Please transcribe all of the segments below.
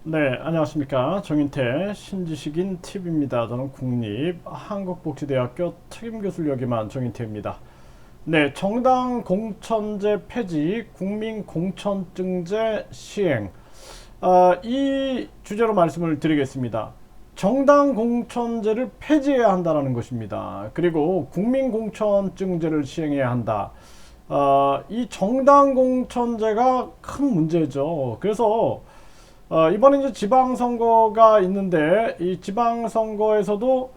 네, 안녕하십니까. 정인태 신지식인 TV입니다. 저는 국립한국복지대학교 책임교수를 역임한 정인태입니다. 네, 정당 공천제 폐지, 국민공천증제 시행. 이 주제로 말씀을 드리겠습니다. 정당 공천제를 폐지해야 한다는 것입니다. 그리고 국민공천증제를 시행해야 한다. 이 정당 공천제가 큰 문제죠. 그래서 이번에 이제 지방선거가 있는데 이 지방선거에서도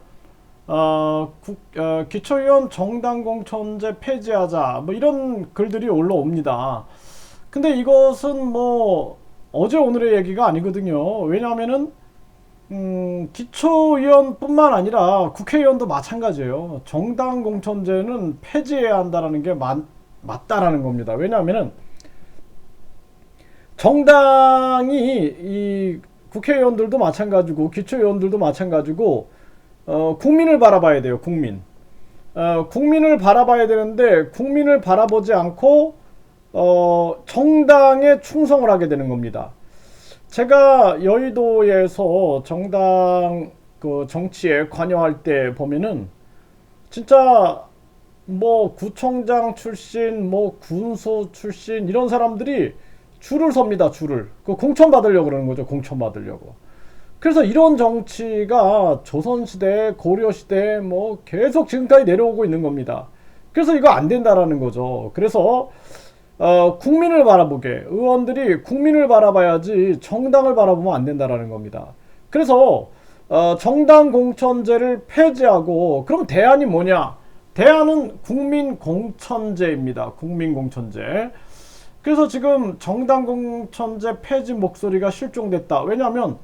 기초의원 정당공천제 폐지하자 뭐 이런 글들이 올라옵니다. 근데 이것은 뭐 어제 오늘의 얘기가 아니거든요. 왜냐하면은 기초의원뿐만 아니라 국회의원도 마찬가지예요. 정당공천제는 폐지해야 한다는 게 맞다라는 겁니다. 왜냐하면은 정당이 이 국회의원들도 마찬가지고 기초의원들도 마찬가지고 국민을 바라봐야 돼요. 국민을 바라봐야 되는데 국민을 바라보지 않고 정당에 충성을 하게 되는 겁니다. 제가 여의도에서 정당 그 정치에 관여할 때 보면은 진짜 뭐 구청장 출신, 뭐 군소 출신 이런 사람들이 줄을 섭니다. 줄을. 그 공천 받으려고 그러는 거죠. 공천 받으려고. 그래서 이런 정치가 조선시대, 고려시대 뭐 계속 지금까지 내려오고 있는 겁니다. 그래서 이거 안 된다라는 거죠. 그래서 국민을 바라보게 의원들이 국민을 바라봐야지 정당을 바라보면 안 된다라는 겁니다. 그래서 정당 공천제를 폐지하고 그럼 대안이 뭐냐? 대안은 국민공천제입니다. 국민공천제. 그래서 지금 정당공천제 폐지 목소리가 실종됐다. 왜냐하면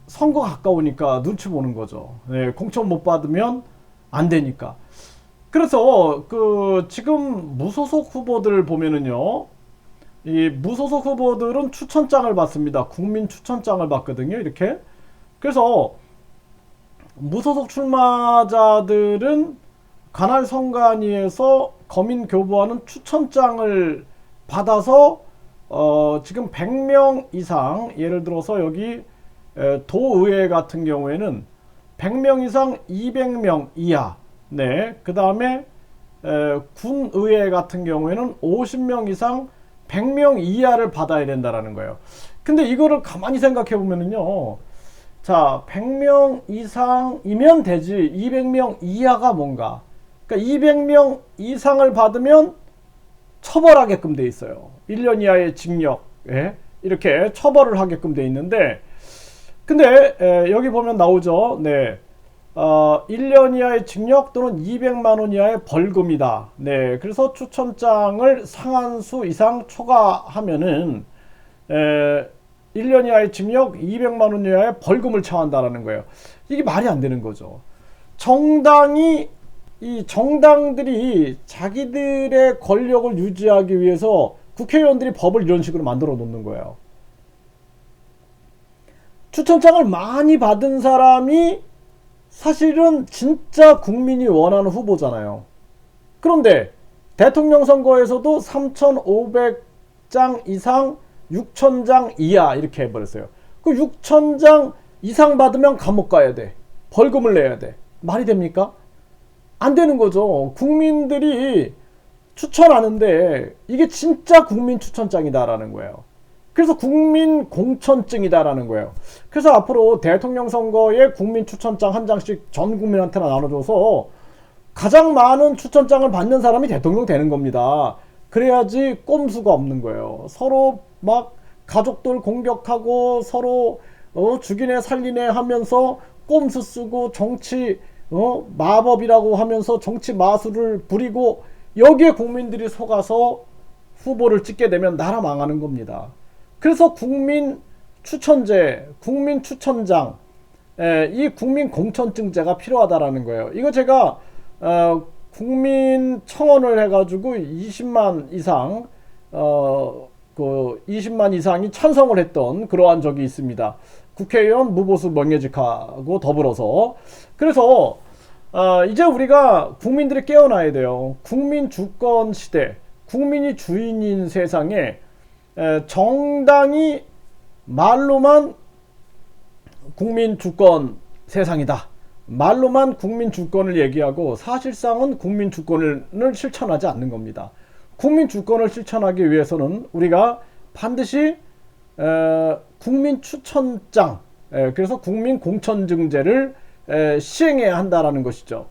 선거 가까우니까 눈치 보는 거죠. 네, 공천 못 받으면 안 되니까. 그래서 그 지금 무소속 후보들 보면은요. 이 무소속 후보들은 추천장을 받습니다. 국민 추천장을 받거든요. 이렇게. 그래서 무소속 출마자들은 관할 선관위에서 거민 교부하는 추천장을 받아서 지금 100명 이상 예를 들어서 여기 도의회 같은 경우에는 100명 이상 200명 이하 네, 그 다음에 군의회 같은 경우에는 50명 이상 100명 이하를 받아야 된다라는 거예요. 근데 이거를 가만히 생각해 보면은요. 자, 100명 이상이면 되지 200명 이하가 뭔가? 그러니까 200명 이상을 받으면 처벌하게끔 돼 있어요. 1년 이하의 징역, 예? 이렇게 처벌을 하게끔 돼 있는데, 근데 여기 보면 나오죠. 네, 1년 이하의 징역 또는 200만 원 이하의 벌금이다. 네, 그래서 추천장을 상한수 이상 초과하면은 1년 이하의 징역, 200만 원 이하의 벌금을 처한다라는 거예요. 이게 말이 안 되는 거죠. 이 정당들이 자기들의 권력을 유지하기 위해서 국회의원들이 법을 이런 식으로 만들어 놓는 거예요. 추천장을 많이 받은 사람이 사실은 진짜 국민이 원하는 후보잖아요. 그런데 대통령 선거에서도 3,500장 이상 6,000장 이하 이렇게 해버렸어요. 그 6,000장 이상 받으면 감옥 가야 돼. 벌금을 내야 돼. 말이 됩니까? 안 되는 거죠. 국민들이 추천하는데 이게 진짜 국민 추천장이다라는 거예요. 그래서 국민 공천증이다라는 거예요. 그래서 앞으로 대통령 선거에 국민 추천장 한 장씩 전 국민한테나 나눠줘서 가장 많은 추천장을 받는 사람이 대통령 되는 겁니다. 그래야지 꼼수가 없는 거예요. 서로 막 가족들 공격하고 서로 죽이네 살리네 하면서 꼼수 쓰고 정치 마법이라고 하면서 정치 마술을 부리고 여기에 국민들이 속아서 후보를 찍게 되면 나라 망하는 겁니다. 그래서 국민 추천제, 국민 추천장, 이 국민 공천증제가 필요하다라는 거예요. 이거 제가 국민 청원을 해가지고 20만 이상 그 20만 이상이 찬성을 했던 그러한 적이 있습니다. 국회의원 무보수 명예직하고 더불어서. 그래서 이제 우리가 국민들이 깨어나야 돼요. 국민 주권 시대, 국민이 주인인 세상에 정당이 말로만 국민 주권 세상이다. 말로만 국민 주권을 얘기하고 사실상은 국민 주권을 실천하지 않는 겁니다. 국민 주권을 실천하기 위해서는 우리가 반드시 국민 추천장, 그래서 국민 공천증제를 시행해야 한다라는 것이죠.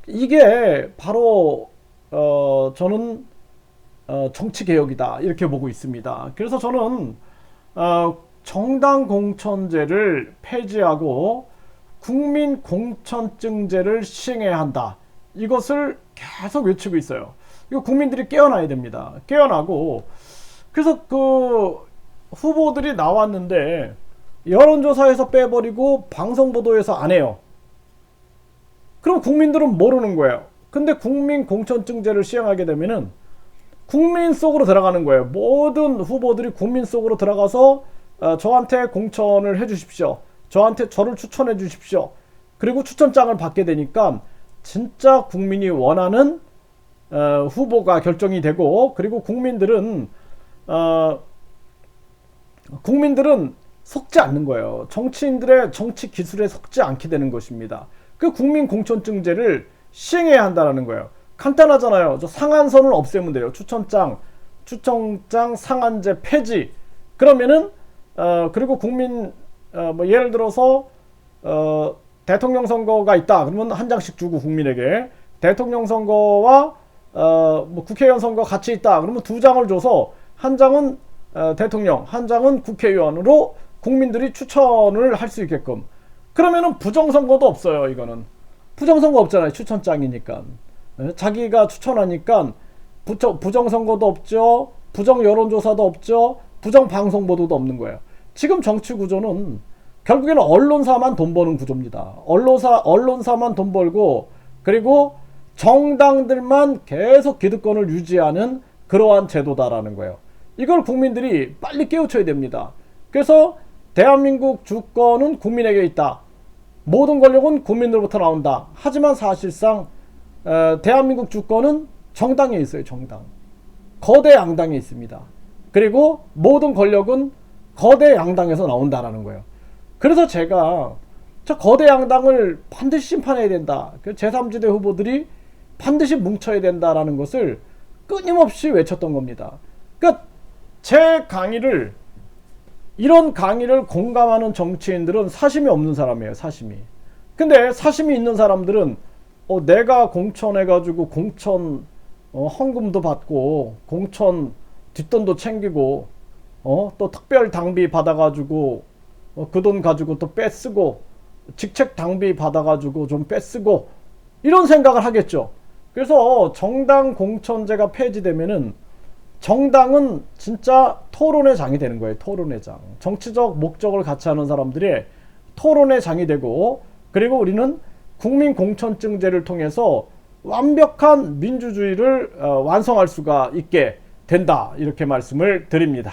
이게 바로 저는 정치개혁이다 이렇게 보고 있습니다. 그래서 저는 정당 공천제를 폐지하고 국민 공천증제를 시행해야 한다. 이것을 계속 외치고 있어요. 이거 국민들이 깨어나야 됩니다. 깨어나고, 그래서 그 후보들이 나왔는데 여론조사에서 빼버리고 방송보도에서 안 해요. 그럼 국민들은 모르는 거예요. 근데 국민 공천증제를 시행하게 되면은 국민 속으로 들어가는 거예요. 모든 후보들이 국민 속으로 들어가서 저한테 공천을 해주십시오. 저를 추천해 주십시오. 그리고 추천장을 받게 되니까 진짜 국민이 원하는 후보가 결정이 되고, 그리고 국민들은 속지 않는 거예요. 정치인들의 정치 기술에 속지 않게 되는 것입니다. 그 국민 공천증제를 시행해야 한다는 거예요. 간단하잖아요. 저 상한선을 없애면 돼요. 추천장 상한제 폐지. 그러면은 그리고 국민 뭐 예를 들어서 대통령 선거가 있다. 그러면 한 장씩 주고 국민에게, 대통령 선거와 뭐 국회의원 선거 같이 있다. 그러면 두 장을 줘서 한 장은 대통령, 한 장은 국회의원으로 국민들이 추천을 할 수 있게끔. 그러면은 부정선거도 없어요. 이거는 부정선거 없잖아요. 추천장이니까. 자기가 추천하니까 부정선거도 없죠. 부정 여론조사도 없죠. 부정 방송보도도 없는 거예요. 지금 정치 구조는 결국에는 언론사만 돈 버는 구조입니다. 언론사만 돈 벌고, 그리고 정당들만 계속 기득권을 유지하는 그러한 제도다라는 거예요. 이걸 국민들이 빨리 깨우쳐야 됩니다. 그래서 대한민국 주권은 국민에게 있다. 모든 권력은 국민으로부터 나온다. 하지만 사실상 대한민국 주권은 정당에 있어요. 정당. 거대 양당에 있습니다. 그리고 모든 권력은 거대 양당에서 나온다라는 거예요. 그래서 제가 저 거대 양당을 반드시 심판해야 된다. 제3지대 후보들이 반드시 뭉쳐야 된다라는 것을 끊임없이 외쳤던 겁니다. 그러니까 제 강의를, 이런 강의를 공감하는 정치인들은 사심이 없는 사람이에요. 사심이. 근데 사심이 있는 사람들은 내가 공천해가지고 공천 헌금도 받고 공천 뒷돈도 챙기고 또 특별 당비 받아가지고 그 돈 가지고 또 빼쓰고, 직책 당비 받아가지고 좀 빼쓰고, 이런 생각을 하겠죠. 그래서 정당 공천제가 폐지되면은 정당은 진짜 토론의 장이 되는 거예요. 토론의 장. 정치적 목적을 같이 하는 사람들의 토론의 장이 되고, 그리고 우리는 국민 공천증제를 통해서 완벽한 민주주의를 완성할 수가 있게 된다. 이렇게 말씀을 드립니다.